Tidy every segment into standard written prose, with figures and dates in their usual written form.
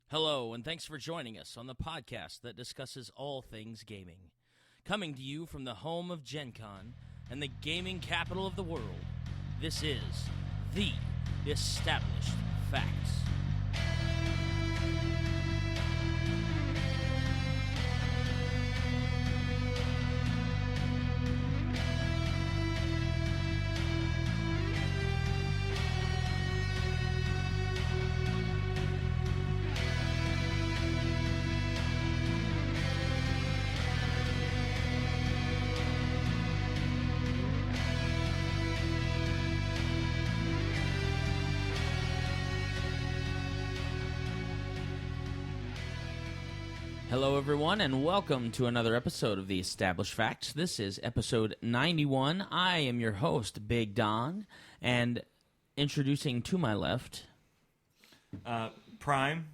Hello, and thanks for joining us on the podcast that discusses all things gaming. Coming to you from the home of Gen Con and the gaming capital of the world, this is The Established Facts. Hello, everyone, and welcome to another episode of The Established Facts. This is episode 91. I am your host, Big Don, and introducing to my left... Prime.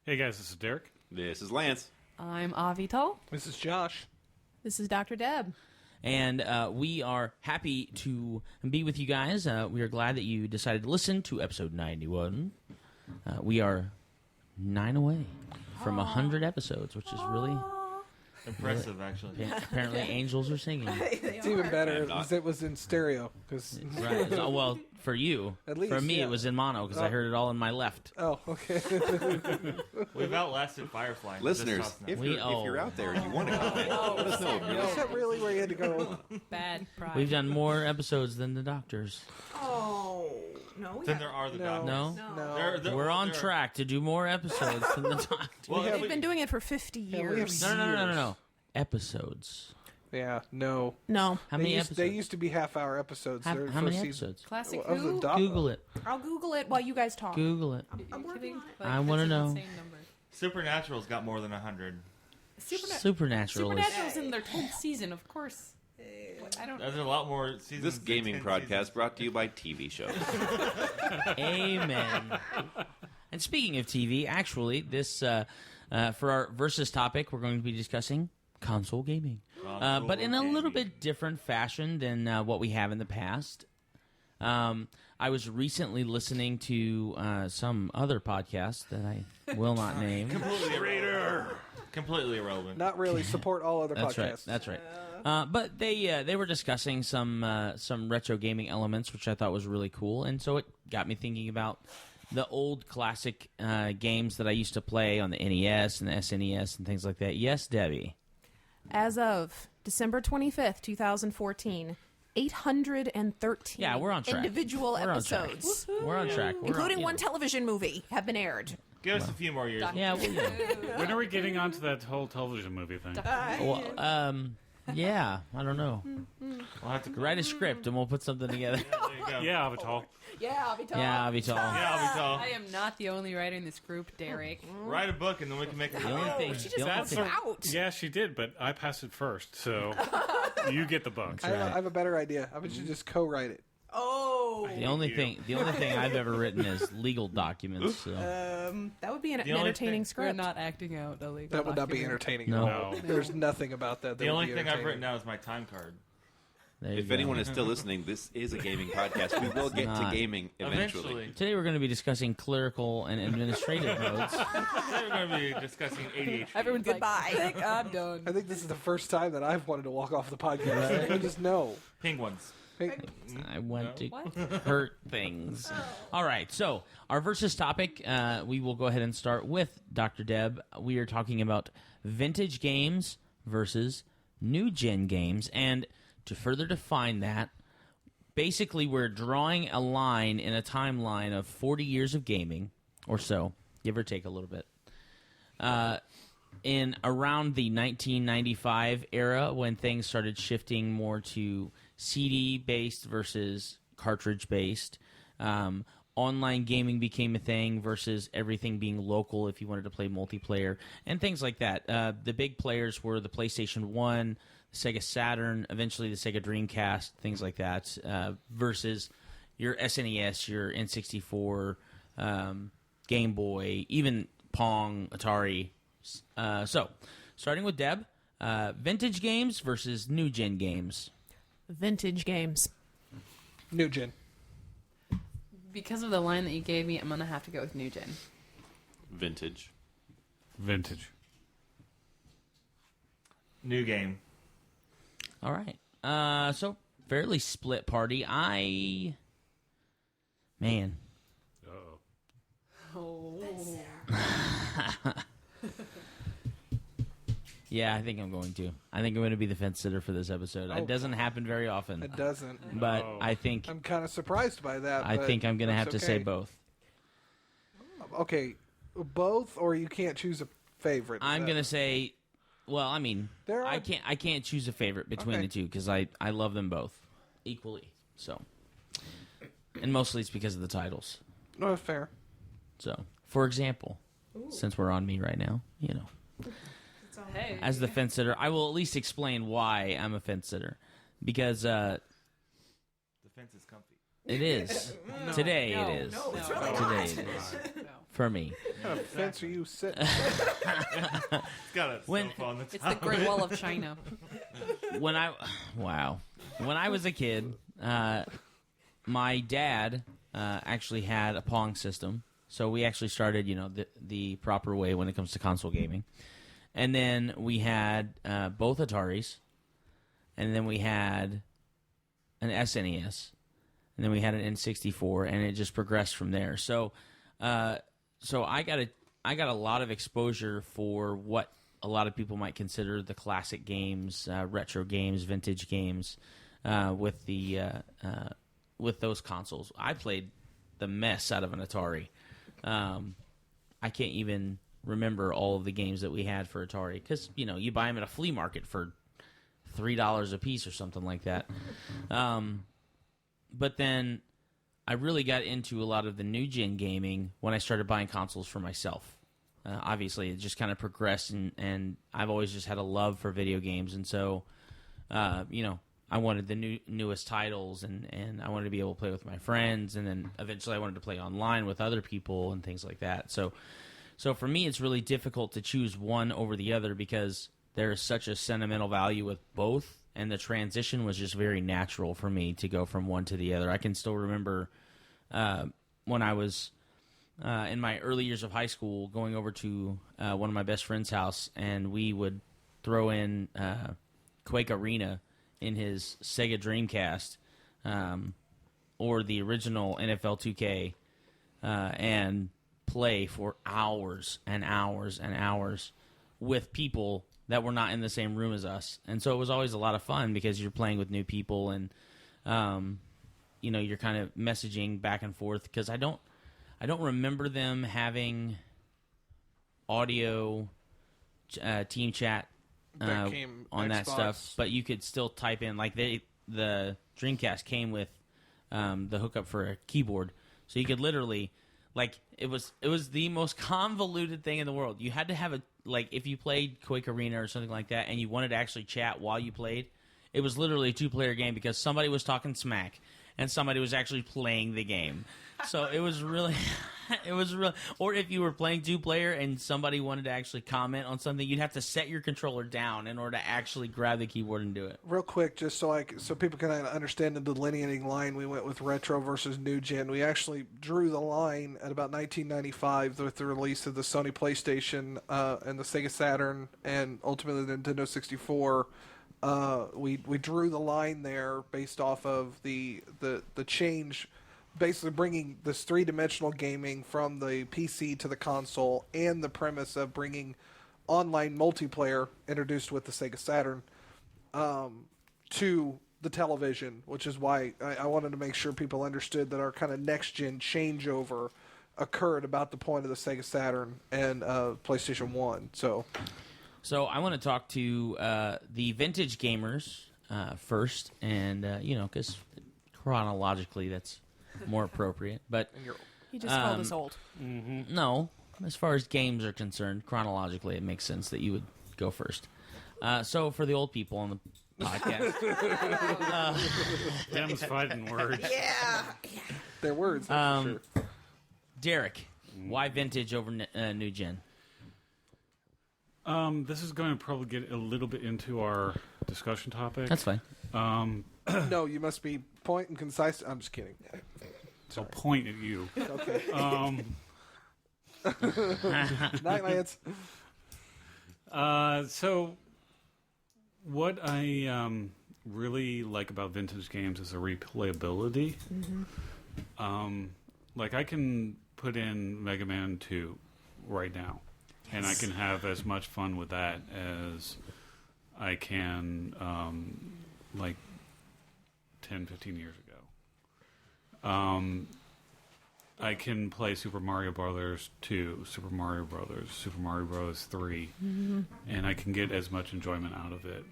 Hey guys, this is Derek. This is Lance. I'm Avital. This is Josh. This is Dr. Deb. And we are happy to be with you guys. We are glad that you decided to listen to episode 91. We are 9 away from 100 episodes, which is really Impressive, actually. apparently angels are singing. It's even better because it was in stereo. Cause Right. Well, for you. At least, for me, yeah. it was in mono because I heard it all in my left. oh, okay. We've outlasted Firefly. Listeners, if you're out there and you want to comment, let us know. Is that really where you had to go? Bad pride. We've done more episodes than the doctors. Oh, no. We Then there are the No. doctors. No? No. We're on track to do more episodes than the doctors. Well, We've been doing it for 50 we have years. No. Episodes. Yeah, no. No. How many episodes? They used to be half-hour episodes. How Their many first episodes? season. Classic Of the who? doc- Google it. I'll Google it while you guys talk. Google it. I'm working on it. I want to know. Supernatural's got more than 100. Supernatural. Supernatural's in their 10th season, of course. I don't. There's a lot more seasons. This gaming than 10 broadcast seasons. brought to you by TV shows. Amen. And speaking of TV, actually, this for our versus topic, we're going to be discussing console gaming, but in a little bit different fashion than what we have in the past. I was recently listening to some other podcast that I will not name. Completely irrelevant. Not really. Support all other podcasts. That's right. But they were discussing some retro gaming elements, which I thought was really cool, and so it got me thinking about the old classic games that I used to play on the NES and the SNES and things like that. Yes, Debbie. As of December 25th, 2014, 813 Yeah, we're on track. individual We're on track. episodes, We're on track. including one television movie, have been aired. Give us a few more years. Yeah. When are we getting onto that whole television movie thing? Yeah. I don't know. We'll have to Write a script and we'll put something together. There you go. Yeah, Avital. Yeah, Avital. Yeah, Avital. Yeah, I'll be tall. I am not the only writer in this group, Derek. Write a book and then we can make a The only thing. she the just only wants thing- it out. Yeah, she did, but I passed it first, so you get the book. I have a better idea. I bet you just co-write it. Oh. The only thing I've ever written is legal documents. So. That would be an The only entertaining thing- We're script. not acting out a legal That would not be document. entertaining No. at all. No. There's nothing about that. The would only be thing I've entertaining. written down is my time card. There you If go. anyone is still listening, this is a gaming podcast. We will get to not. gaming eventually. Today we're going to be discussing clerical and administrative modes. Today we're going to be discussing ADHD. Everyone's Goodbye. like, I'm done. I think this is the first time that I've wanted to walk off the podcast. I just know. Penguins. Hey, I want to hurt things. All right, so our versus topic, we will go ahead and start with Dr. Deb. We are talking about vintage games versus new gen games, and to further define that, basically we're drawing a line in a timeline of 40 years of gaming, or so, give or take a little bit. In around the 1995 era, when things started shifting more to CD-based versus cartridge-based, online gaming became a thing versus everything being local if you wanted to play multiplayer, and things like that. The big players were the PlayStation 1, the Sega Saturn, eventually the Sega Dreamcast, things like that, versus your SNES, your N64, Game Boy, even Pong, Atari. So, starting with Deb, vintage games versus new gen games. Vintage games. new gen. Because of the line that you gave me, I'm going to have to go with New Gen. Vintage. Vintage. New game. All right. So fairly split party. Man. Uh-oh. Yeah, I think I'm going to. I think I'm going to be the fence sitter for this episode. It doesn't happen very often, It doesn't. but Oh. I think I'm kind of surprised by that. I but think I'm going to have that's to say okay. both. Okay, both, or you can't choose a favorite. I'm going to say, well, I mean, There I are- can't choose a favorite between Okay. the two because I love them both equally. So, and mostly it's because of the titles. No, fair. So, for example, since we're on me right now, Hey. as the fence sitter, I will at least explain why I'm a fence sitter because The fence is comfy. it is today. No. It is No. today. It is No. for me. What kind of fence are you sitting? It's got a When- sofa on the top. It's the Great Wall of China. When I was a kid, my dad actually had a Pong system, so we actually started, the proper way when it comes to console gaming. And then we had both Ataris, and then we had an SNES, and then we had an N64, and it just progressed from there. So, so I got a lot of exposure for what a lot of people might consider the classic games, retro games, vintage games, with those consoles. I played the mess out of an Atari. I can't even remember all of the games that we had for Atari because you buy them at a flea market for $3 a piece or something like that. But then I really got into a lot of the new gen gaming when I started buying consoles for myself. Obviously, it just kind of progressed, and I've always just had a love for video games, and so I wanted the newest titles, and I wanted to be able to play with my friends, and then eventually I wanted to play online with other people and things like that. So for me, it's really difficult to choose one over the other because there is such a sentimental value with both, and the transition was just very natural for me to go from one to the other. I can still remember when I was in my early years of high school going over to one of my best friend's house, and we would throw in Quake Arena in his Sega Dreamcast or the original NFL 2K and play for hours and hours and hours with people that were not in the same room as us. And so it was always a lot of fun because you're playing with new people and, you're kind of messaging back and forth because I don't remember them having audio team chat That came on that Xbox. stuff, but you could still type in the Dreamcast came with the hookup for a keyboard, so you could literally it was the most convoluted thing in the world. You had to have if you played Quake Arena or something like that, and you wanted to actually chat while you played, it was literally a 2-player game because somebody was talking smack and somebody was actually playing the game. So it was really, or if you were playing 2-player and somebody wanted to actually comment on something, you'd have to set your controller down in order to actually grab the keyboard and do it. Real quick, just so people can understand the delineating line, we went with retro versus new gen. We actually drew the line at about 1995 with the release of the Sony PlayStation and the Sega Saturn, and ultimately the Nintendo 64. We drew the line there based off of the change, basically bringing this 3-dimensional gaming from the PC to the console, and the premise of bringing online multiplayer introduced with the Sega Saturn to the television, which is why I wanted to make sure people understood that our kind of next-gen changeover occurred about the point of the Sega Saturn and PlayStation 1. So I want to talk to the vintage gamers first, and because chronologically that's more appropriate. But He just called us old. no, as far as games are concerned, chronologically it makes sense that you would go first. So for the old people on the podcast, Dem's fighting words. their words, that's for sure. Derek, why vintage over new gen? This is going to probably get a little bit into our discussion topic. That's fine. No, you must be point and concise. I'm just kidding. So I'll point at you. Okay. Night, Lance. So, what I really like about vintage games is the replayability. Like, I can put in Mega Man 2 right now, and I can have as much fun with that as I can, like, 10, 15 years ago. I can play Super Mario Brothers 2, Super Mario Brothers 3, and I can get as much enjoyment out of it.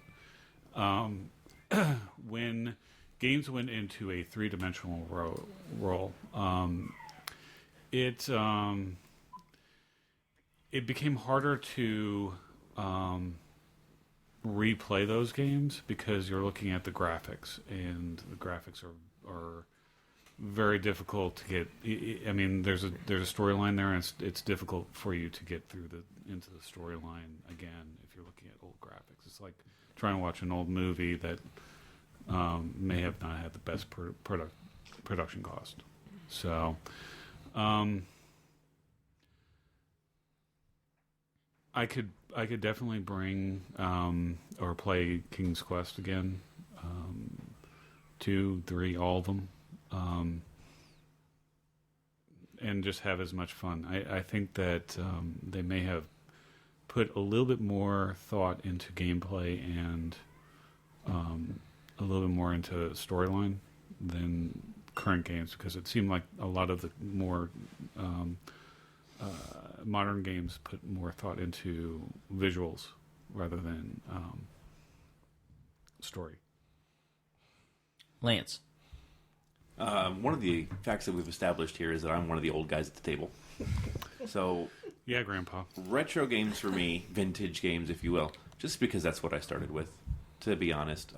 When games went into a three-dimensional role, it became harder to replay those games because you're looking at the graphics, and the graphics are very difficult to get. I mean, there's a storyline there, and it's difficult for you to get through into the storyline again if you're looking at old graphics. It's like trying to watch an old movie that may have not had the best production cost. So, I could definitely bring or play King's Quest again, 2, 3, all of them. And just have as much fun. I think that they may have put a little bit more thought into gameplay and a little bit more into storyline than current games, because it seemed like a lot of the more modern games put more thought into visuals rather than story. Lance. One of the facts that we've established here is that I'm one of the old guys at the table. So, Yeah, Grandpa. retro games for me, vintage games, if you will, just because that's what I started with. To be honest,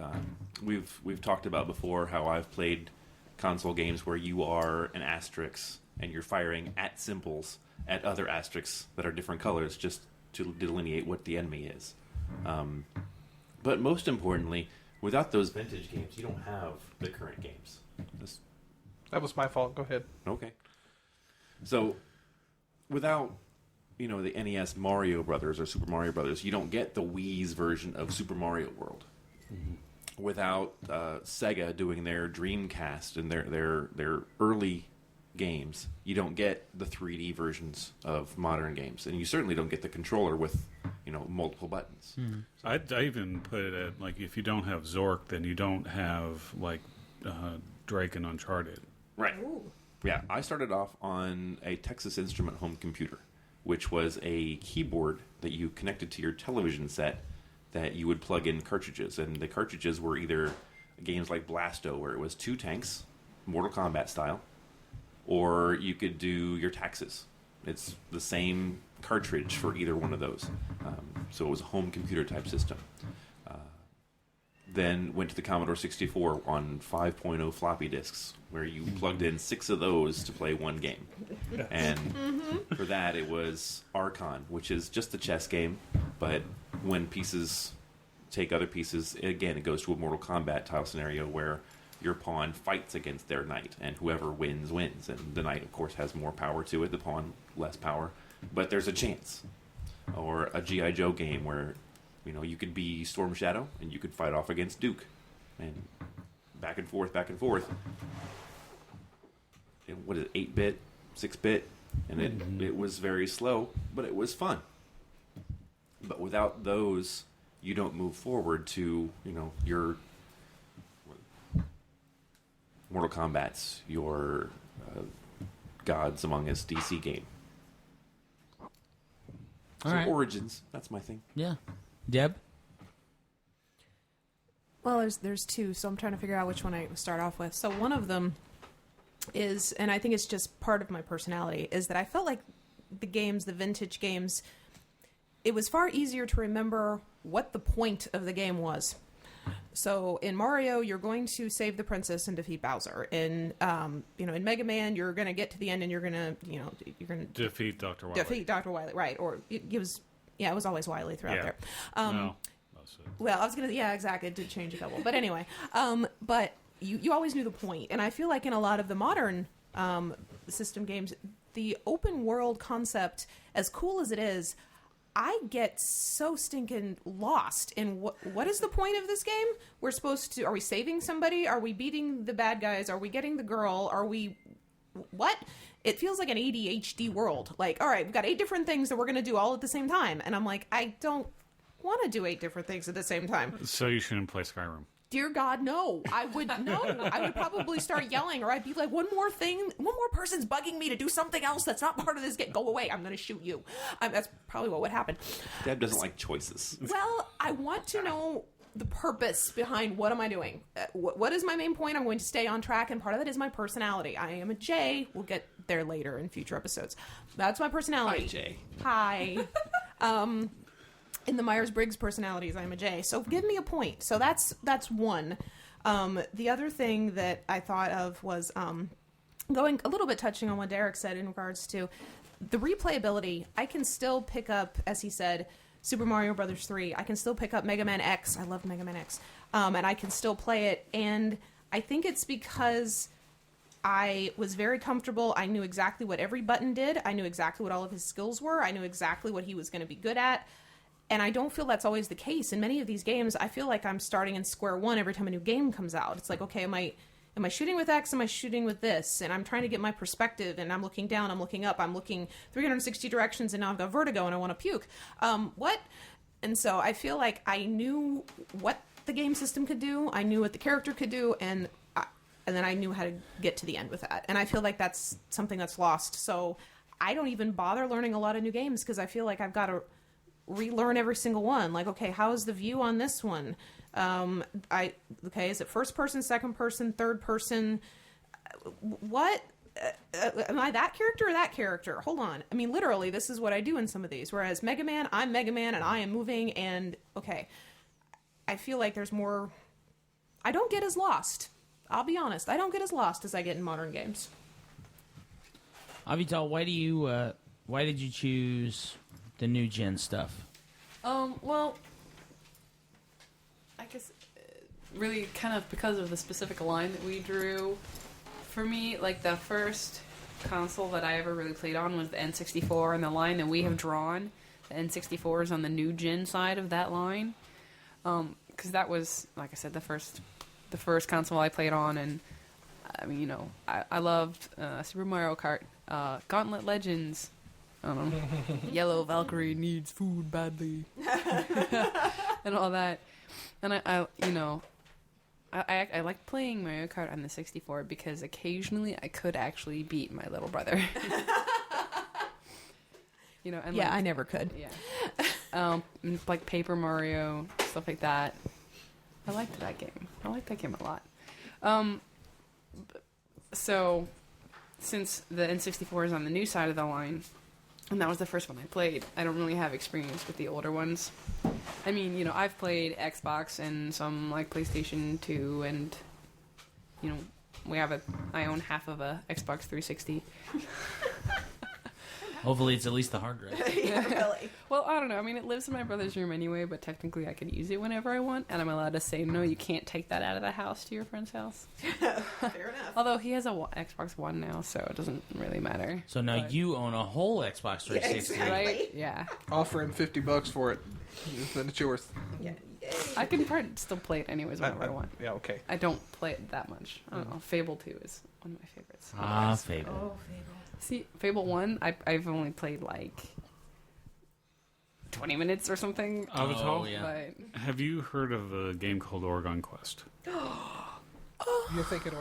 we've talked about before how I've played console games where you are an asterisk and you're firing at symbols at other asterisks that are different colors just to delineate what the enemy is. But most importantly, without those vintage games, you don't have the current games. That was my fault. Go ahead. Okay. So, without, the NES Mario Brothers or Super Mario Brothers, you don't get the Wii's version of Super Mario World. Mm-hmm. Without Sega doing their Dreamcast and their early games, you don't get the 3D versions of modern games, and you certainly don't get the controller with, multiple buttons. Mm-hmm. I even put it at, like, if you don't have Zork, then you don't have, like, Drake and Uncharted. Right. Ooh. Yeah, I started off on a Texas Instrument home computer, which was a keyboard that you connected to your television set that you would plug in cartridges. And the cartridges were either games like Blasto, where it was 2 tanks, Mortal Kombat style, or you could do your taxes. It's the same cartridge for either one of those. So it was a home computer type system. Then went to the Commodore 64 on 5.0 floppy disks, where you plugged in 6 of those to play one game. And for that, it was Archon, which is just a chess game, but when pieces take other pieces, again, it goes to a Mortal Kombat style scenario where your pawn fights against their knight, and whoever wins, wins. And the knight, of course, has more power to it, the pawn less power, but there's a chance. Or a G.I. Joe game where you could be Storm Shadow, and you could fight off against Duke. And back and forth. And what is it, 8-bit, 6-bit? And it was very slow, but it was fun. But without those, you don't move forward to, your Mortal Kombat's, your Gods Among Us DC game. All so right. Origins, that's my thing. Yeah. Deb? Well, there's 2, so I'm trying to figure out which one I start off with. So one of them is, and I think it's just part of my personality, is that I felt like the vintage games, it was far easier to remember what the point of the game was. So in Mario, you're going to save the princess and defeat Bowser. In in Mega Man, you're going to get to the end and you're going to Defeat Dr. Wily. Defeat Dr. Wily, right? Or it was always Wily throughout there. No, that's it. Well, I was gonna, exactly. It did change a couple, but anyway. But you always knew the point, and I feel like in a lot of the modern system games, the open world concept, as cool as it is, I get so stinking lost in what is the point of this game? Are we saving somebody? Are we beating the bad guys? Are we getting the girl? What? It feels like an ADHD world. Like, all right, we've got 8 different things that we're going to do all at the same time. And I'm like, I don't want to do 8 different things at the same time. So you shouldn't play Skyrim. Dear God, no. I would probably start yelling, or I'd be like, one more person's bugging me to do something else that's not part of this game. Go away. I'm going to shoot you. That's probably what would happen. Deb doesn't like choices. Well, I want to know the purpose behind what am I doing. What is my main point? I'm going to stay on track, and part of that is my personality. I am a J. We'll get there later in future episodes. That's my personality. Hi, Jay. Hi. In the Myers-Briggs personalities, I'm a J. So give me a point. So that's one. The other thing that I thought of was going a little bit touching on what Derek said in regards to the replayability. I can still pick up, as he said, Super Mario Brothers 3. I can still pick up Mega Man X. I love Mega Man X. And I can still play it. And I think it's because I was very comfortable. I knew exactly what every button did. I knew exactly what all of his skills were. I knew exactly what he was going to be good at. And I don't feel that's always the case. In many of these games, I feel like I'm starting in square one every time a new game comes out. It's like, okay, am I shooting with X? Am I shooting with this? And I'm trying to get my perspective, and I'm looking down, I'm looking up, I'm looking 360 directions, and now I've got vertigo and I want to puke. What? And so I feel like I knew what the game system could do. I knew what the character could do, and then I knew how to get to the end with that. And I feel like that's something that's lost. So I don't even bother learning a lot of new games because I feel like I've got to relearn every single one. Like, okay, how is the view on this one? Is it first person, second person, third person? What? Am I that character or that character? Hold on. I mean, literally, this is what I do in some of these. Whereas Mega Man, I'm Mega Man and I am moving, and okay, I feel like there's more. I don't get as lost. I'll be honest. I don't get as lost as I get in modern games. Avital, why did you choose the new gen stuff? Well, I guess really kind of because of the specific line that we drew. For me, like the first console that I ever really played on was the N64, and the line that we have drawn, the N64 is on the new gen side of that line. Because that was, like I said, the first console I played on, and I mean, I loved Super Mario Kart, Gauntlet Legends. I don't know. Yellow Valkyrie needs food badly, and all that. And I like playing Mario Kart on the 64 because occasionally I could actually beat my little brother. And I never could. Yeah. Like Paper Mario, stuff like that. I liked that game. I liked that game a lot. So, since the N64 is on the new side of the line, and that was the first one I played, I don't really have experience with the older ones. I mean, I've played Xbox and some, like, PlayStation 2, and, I own half of a Xbox 360. Hopefully it's at least the hard drive. Yeah, really. Well, I don't know. I mean, it lives in my brother's room anyway, but technically I could use it whenever I want, and I'm allowed to say, no, you can't take that out of the house to your friend's house. Fair enough. Although he has a Xbox One now, so it doesn't really matter. So now you own a whole Xbox 360. Yeah, exactly. Right? Yeah. Offer him $50 for it. Then it's yours. Yeah. I can still play it anyways whenever I want. Yeah, okay. I don't play it that much. I don't know. Fable 2 is one of my favorites. Ah, Fable. Oh, Fable. See, Fable 1, I've only played like 20 minutes or something. Avital, Oh, yeah. But have you heard of a game called Oregon Quest? You're thinking,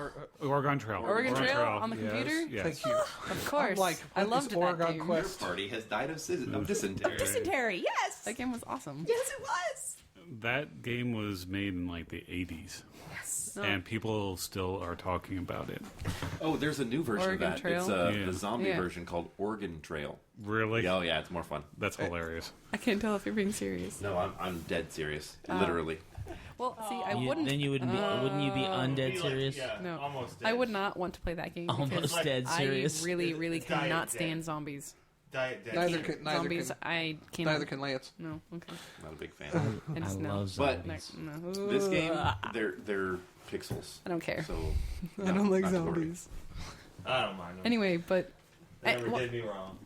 Oregon Trail. Oregon Trail on the Yes, computer? Yes. thank you. Of course. I'm like, I what is loved that Oregon game. Quest? Your party has died of dysentery. Dysentery, yes! That game was awesome. Yes, it was! That game was made in like the 80s, Yes. No. and people still are talking about it. Oh, there's a new version Oregon of that. Trail? It's Yeah. the zombie Yeah. version called Oregon Trail. Really? Oh, yeah, it's more fun. That's hilarious. I can't tell if you're being serious. No, I'm dead serious. Literally. Well, see, I You- wouldn't. then you wouldn't you be undead serious? No. almost I dead. would not want to play that game. because Almost dead serious. I really, really It's diet cannot dead. stand zombies. Diet dead. Neither serious. can neither Zombies, can I can't. neither can Lance. No, okay. Not a big fan. I I just no. love But- zombies. No. This game, they're pixels. I don't care. So I don't like not to worry. zombies. I don't mind them. Anyway, but They never did me wrong.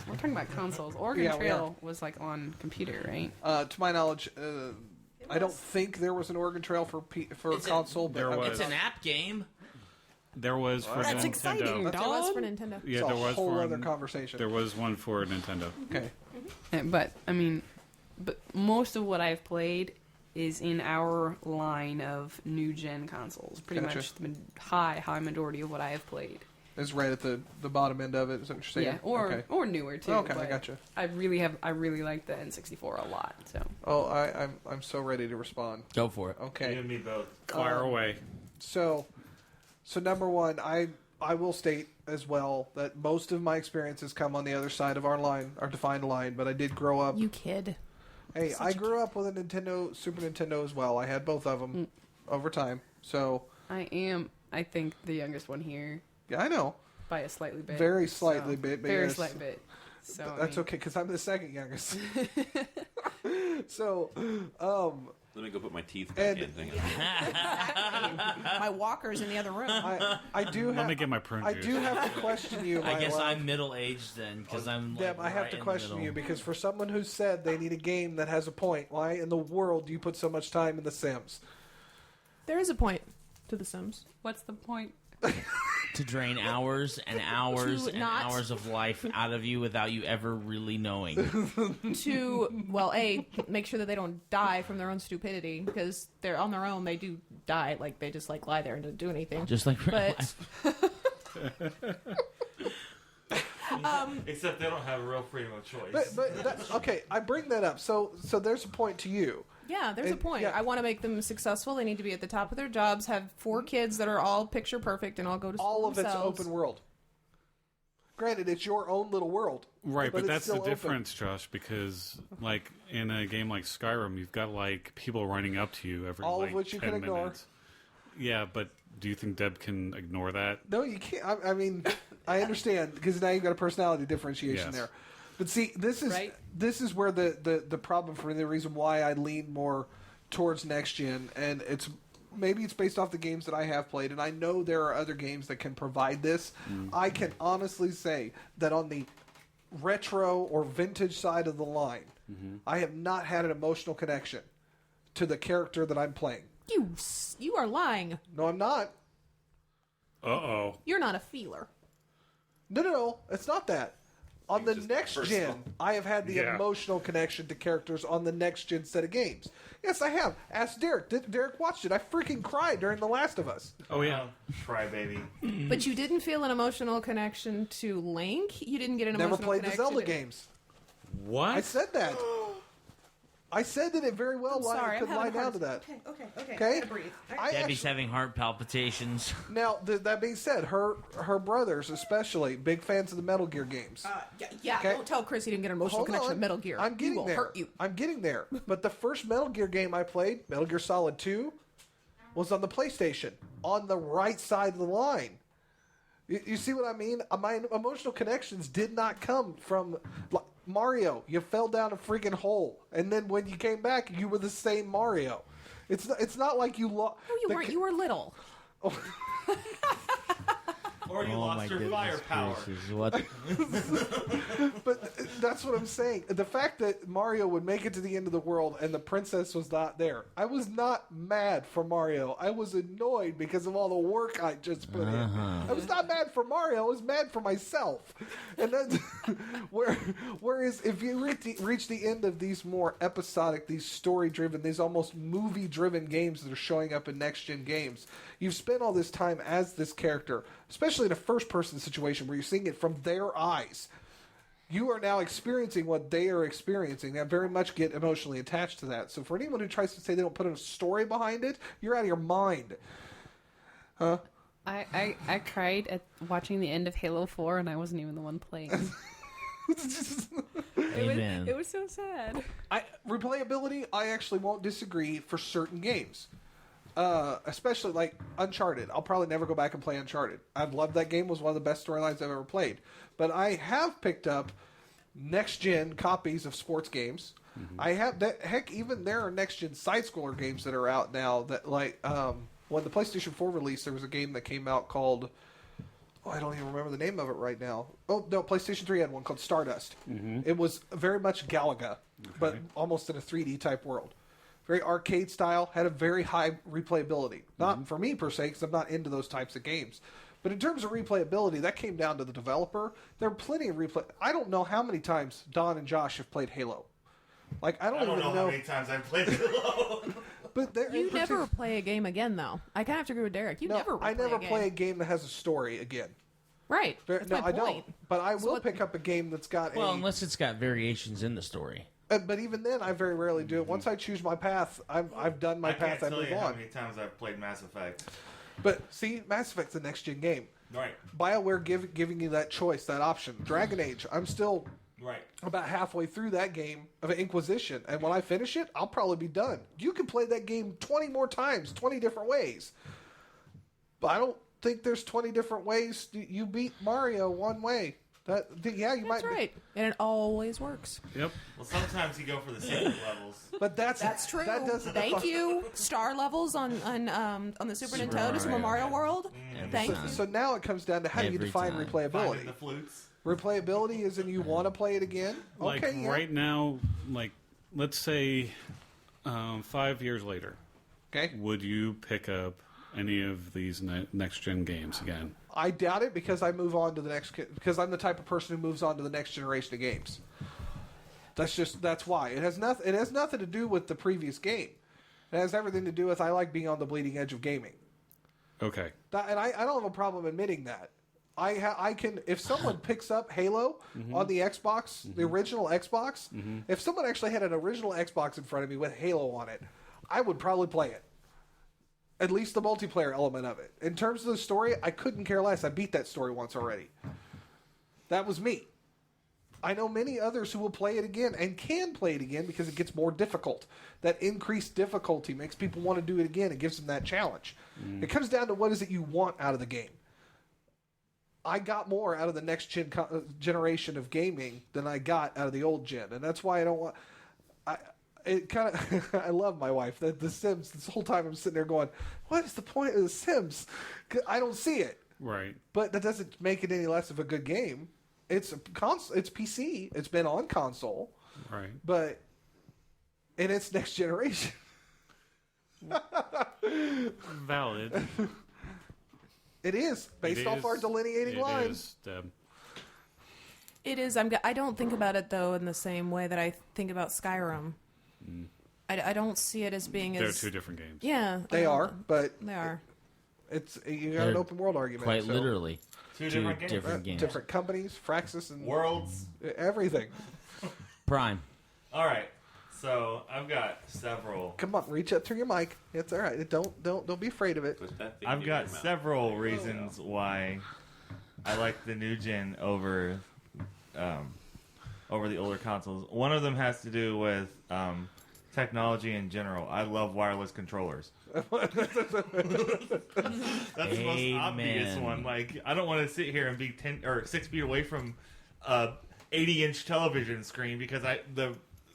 We're talking about consoles. Oregon Yeah, we Trail was like on computer, right? To my knowledge, I don't think there was an Oregon Trail for console. But There was. It's an app game. There was for That's Nintendo. exciting. There was Dog. for Nintendo. Yeah, It's there a was whole for other conversation. There was one for Nintendo. Okay. But I mean, most of what I've played is in our line of new gen consoles. Pretty Gotcha. much the high majority of what I have played. It's right at the bottom end of it. Is that what you're saying? Yeah, or okay. or newer too. Okay, I but gotcha. I really like the N64 a lot. So Oh, I'm so ready to respond. Go for it. Okay. You and me both. Fire away. So number one, I will state as well that most of my experiences come on the other side of our line, our defined line. But I did grow up. You kid. Hey, I grew up with a Nintendo, Super Nintendo as well. I had both of them over time. So I am, I think, the youngest one here yeah, I know. by a slightly bit. Very slightly bit, but Very yes. slight bit. So I That's mean, okay because I'm the second youngest. So, Let me go put my teeth back And- in. Hang on. My walker's in the other room. I do have. Let me get my prune I juice. do have to question you. I my guess love. I'm middle aged then, because I'm. Deb, like, I have right to in the question middle. you because for someone who said they need a game that has a point, why in the world do you put so much time in The Sims? There is a point to The Sims. what's the point? To drain hours and hours To and not- hours of life out of you without you ever really knowing. To, well, A, make sure that they don't die from their own stupidity, because they're on their own, they do die. Like, they just, like, lie there and don't do anything. Just like real But- life. Except they don't have real freedom of choice. But okay, I bring that up. So there's a point to you. Yeah, there's a And- point. yeah. I want to make them successful. They need to be at the top of their jobs, have 4 kids that are all picture perfect, and all go to school All of themselves. it's open world. Granted, it's your own little world. Right, but it's that's the still open. difference, Josh, because, like, in a game like Skyrim, you've got, like, people running up to you every, All of like, which you 10 can ignore. minutes. Yeah, but do you think Deb can ignore that? No, you can't. I mean, I understand because now you've got a personality differentiation Yes. there. But see, this is Right. where the problem for me, the reason why I lean more towards next gen, and maybe it's based off the games that I have played, and I know there are other games that can provide this. I can honestly say that on the retro or vintage side of the line, I have not had an emotional connection to the character that I'm playing. You are lying. No, I'm not. Uh-oh. You're not a feeler. No, it's not that. On the Just next personal. gen, I have had the Yeah. emotional connection to characters on the next gen set of games. Yes, I have. Ask Derek. Derek watched it. I freaking cried during The Last of Us. Oh, yeah. Try, baby. But you didn't feel an emotional connection to Link? You didn't get an Never emotional played the connection Zelda to... games. What? I said that. I said that it very well I'm sorry, could I'm lie having down hard... to that. Okay. Okay? I gotta breathe. I Debbie's actually, having heart palpitations. now, that being said, her brothers especially, big fans of the Metal Gear games. Yeah, Okay. don't tell Chris he didn't get an emotional Hold connection on. to Metal Gear. I'm getting he will there. hurt you. I'm getting there. But the first Metal Gear game I played, Metal Gear Solid 2, was on the PlayStation, on the right side of the line. You see what I mean? My emotional connections did not come from like, Mario. You fell down a freaking hole, and then when you came back, you were the same Mario. It's not like you lost. No, you weren't. You were little. Or you lost your firepower. What? But that's what I'm saying. The fact that Mario would make it to the end of the world and the princess was not there, I was not mad for Mario. I was annoyed because of all the work I just put in. I was not mad for Mario. I was mad for myself. And that's whereas if you reach the end of these more episodic, these story-driven, these almost movie-driven games that are showing up in next-gen games, you've spent all this time as this character, especially in a first-person situation where you're seeing it from their eyes. You are now experiencing what they are experiencing. I very much get emotionally attached to that. So for anyone who tries to say they don't put a story behind it, you're out of your mind. Huh? I cried at watching the end of Halo 4, and I wasn't even the one playing. Amen. It was so sad. Replayability, I actually won't disagree for certain games. Especially like Uncharted. I'll probably never go back and play Uncharted. I've loved that game. It was one of the best storylines I've ever played. But I have picked up next-gen copies of sports games. I have that. Heck, even there are next-gen side-scroller games that are out now that like when the PlayStation 4 released, there was a game that came out called I don't even remember the name of it right now. Oh, no, PlayStation 3 had one called Stardust. Mm-hmm. It was very much Galaga, but almost in a 3D type world. Very arcade style, had a very high replayability. Not for me per se, because I'm not into those types of games. But in terms of replayability, that came down to the developer. There are plenty of replay. I don't know how many times Don and Josh have played Halo. Like, I don't even know how many times I've played Halo. But You never play a game again, though. I kind of have to agree with Derek. I never play a game that has a story again. Right. That's my I point. don't. But I will pick up a game that's got unless it's got variations in the story. But even then, I very rarely do it. Once I choose my path, I've done my path. I can't tell move you how on. many times I've played Mass Effect. But see, Mass Effect's a next gen game. Right. BioWare giving you that choice, that option. Dragon Age, I'm still Right. about halfway through that game of Inquisition, and when I finish it, I'll probably be done. You can play that game 20 more times, 20 different ways. But I don't think there's 20 different ways you beat Mario one way. That's right. And it always works. Yep. Well, sometimes you go for the secret levels. But That's true. That doesn't Thank you. Star levels on the Super Nintendo, Super Mario World. Thank you. So now it comes down to how do you Every define time. replayability? Finding the flutes. Replayability is in you want to play it again. Like Okay, yeah. right now, like let's say 5 years later, Okay. would you pick up any of these next gen games again? I doubt it because I move on to the next. Because I'm the type of person who moves on to the next generation of games. That's why it has nothing. It has nothing to do with the previous game. It has everything to do with I like being on the bleeding edge of gaming. Okay. And I don't have a problem admitting that. I can if someone picks up Halo on the Xbox, the original Xbox. If someone actually had an original Xbox in front of me with Halo on it, I would probably play it. At least the multiplayer element of it. In terms of the story, I couldn't care less. I beat that story once already. That was me. I know many others who will play it again and can play it again because it gets more difficult. That increased difficulty makes people want to do it again. It gives them that challenge. It comes down to what is it you want out of the game. I got more out of the next generation of gaming than I got out of the old gen, and that's why I don't want. It kind of. I love my wife. The Sims. This whole time I'm sitting there going, "What is the point of the Sims?" I don't see it. Right. But that doesn't make it any less of a good game. It's It's PC. It's been on console. Right. But in its next generation. Valid. It is based off our delineating line. It is, Deb. It is. I don't think about it though in the same way that I think about Skyrim. I don't see it as being They're as two different games. Yeah, They are, but they are. it's you got They're an open world argument. Quite so- literally. Two Two different games. different games. Different companies, Fraxis and Worlds. everything. Prime. All right. So I've got several. Come on, reach up through your mic. It's all right. Don't be afraid of it. Put that thing I've in got your mouth. several reasons why I like the new gen over the older consoles. One of them has to do with technology in general. I love wireless controllers. That's the most obvious one. Like, I don't want to sit here and be 10 or 6 feet away from a 80-inch television screen because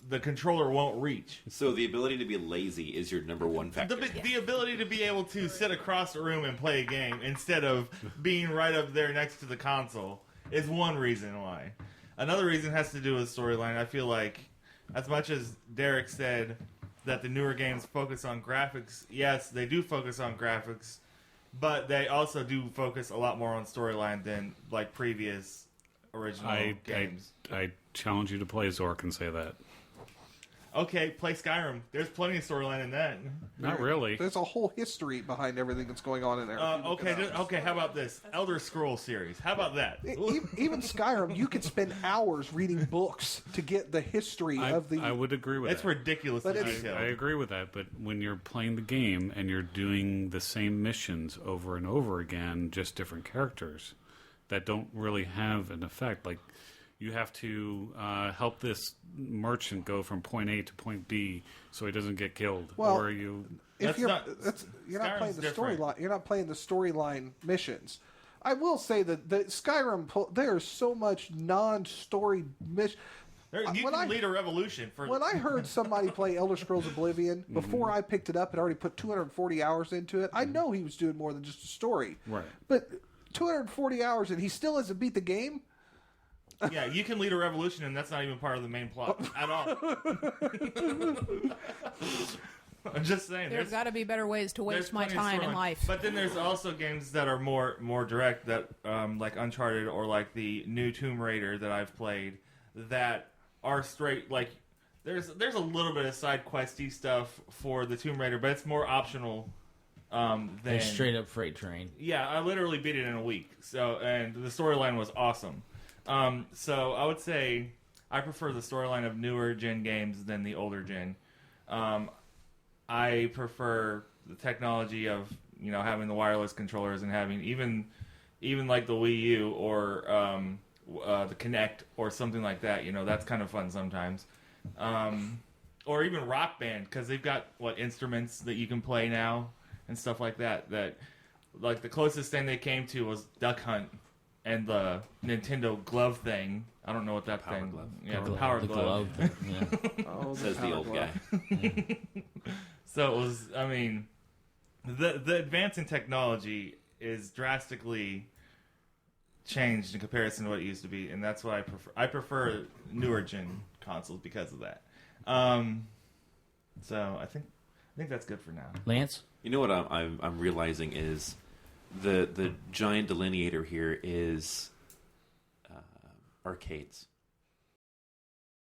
the controller won't reach. So the ability to be lazy is your number one factor. The ability to be able to sit across the room and play a game instead of being right up there next to the console is one reason why. Another reason has to do with storyline. I feel like, as much as Derek said that the newer games focus on graphics, yes, they do focus on graphics, but they also do focus a lot more on storyline than like previous original games. I challenge you to play Zork and say that. Okay, play Skyrim. There's plenty of storyline in that. Not really. There's a whole history behind everything that's going on in there. Okay. How about this Elder Scrolls series? How about that? Even Skyrim, you could spend hours reading books to get the history of the. I would agree with It's that. ridiculous. But it's- detailed. I agree with that, but when you're playing the game and you're doing the same missions over and over again, just different characters that don't really have an effect, like you have to help this merchant go from point A to point B so he doesn't get killed, Well, or you. If That's you're not- you're not playing Skyrim's the different. storyline. You're not playing the storyline missions. I will say that the Skyrim there's so much non-story mission. You can lead a revolution for. When I heard somebody play Elder Scrolls Oblivion before I picked it up and already put 240 hours into it, I know he was doing more than just a story. Right. But 240 hours and he still hasn't beat the game. Yeah, you can lead a revolution, and that's not even part of the main plot at all. I'm just saying. There's got to be better ways to waste my time in life. But then there's also games that are more direct, that like Uncharted or like the new Tomb Raider that I've played, that are straight like there's a little bit of side questy stuff for the Tomb Raider, but it's more optional than A straight up freight train. Yeah, I literally beat it in a week. So and the storyline was awesome. So I would say I prefer the storyline of newer gen games than the older gen. I prefer the technology of having the wireless controllers and having even like the Wii U or the Kinect or something like that. That's kind of fun sometimes. Or even Rock Band, because they've got instruments that you can play now and stuff like that. That like the closest thing they came to was Duck Hunt and the Nintendo glove thing. I don't know what that Power thing. glove. Yeah, the power glove. Oh, Says the old guy. So it was. I mean, the advance in technology is drastically changed in comparison to what it used to be, and that's why I prefer newer gen consoles because of that. So I think that's good for now. Lance? You know what I'm realizing is the giant delineator here is arcades.